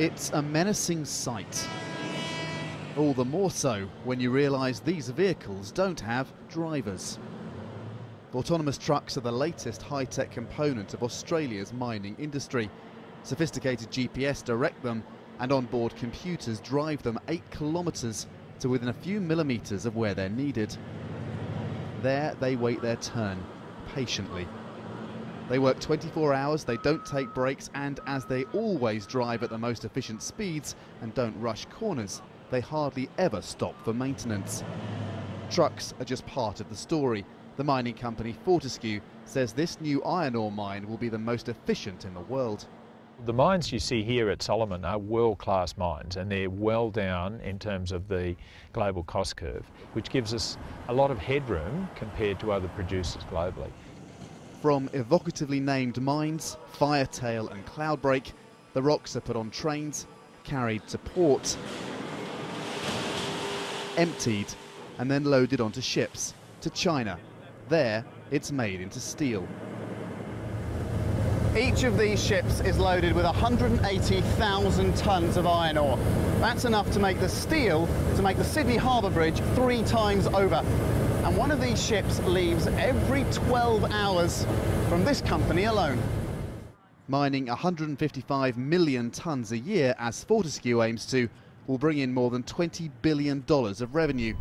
It's a menacing sight. All the more so when you realise these vehicles don't have drivers. Autonomous trucks are the latest high-tech component of Australia's mining industry. Sophisticated GPS direct them, and onboard computers drive them 8 kilometres to within a few millimetres of where they're needed. There they wait their turn, patiently. They work 24 hours, they don't take breaks, and as they always drive at the most efficient speeds and don't rush corners, they hardly ever stop for maintenance. Trucks are just part of the story. The mining company Fortescue says this new iron ore mine will be the most efficient in the world. The mines you see here at Solomon are world-class mines, and they're well down in terms of the global cost curve, which gives us a lot of headroom compared to other producers globally. From evocatively named mines, Firetail and Cloudbreak, the rocks are put on trains, carried to port, emptied, and then loaded onto ships to China. There, it's made into steel. Each of these ships is loaded with 180,000 tonnes of iron ore. That's enough to make the steel to make the Sydney Harbour Bridge 3 times over. And one of these ships leaves every 12 hours from this company alone. Mining 155 million tonnes a year, as Fortescue aims to, will bring in more than $20 billion of revenue.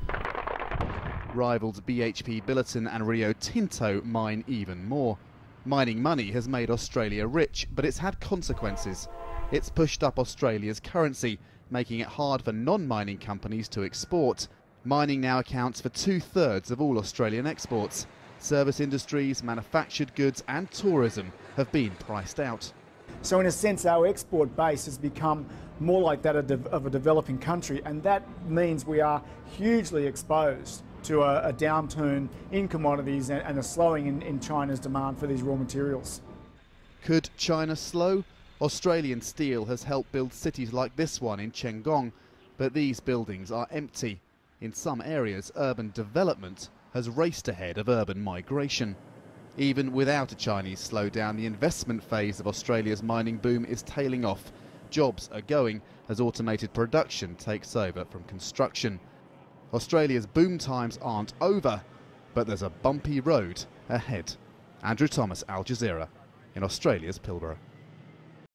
Rivals BHP Billiton and Rio Tinto mine even more. Mining money has made Australia rich, but it's had consequences. It's pushed up Australia's currency, making it hard for non-mining companies to export. Mining now accounts for 2/3 of all Australian exports. Service industries, manufactured goods and tourism have been priced out. So in a sense, our export base has become more like that of a developing country, and that means we are hugely exposed to a downturn in commodities and a slowing in China's demand for these raw materials. Could China slow? Australian steel has helped build cities like this one in Chengong, but these buildings are empty. In some areas, urban development has raced ahead of urban migration. Even without a Chinese slowdown, the investment phase of Australia's mining boom is tailing off. Jobs are going as automated production takes over from construction. Australia's boom times aren't over, but there's a bumpy road ahead. Andrew Thomas, Al Jazeera, in Australia's Pilbara.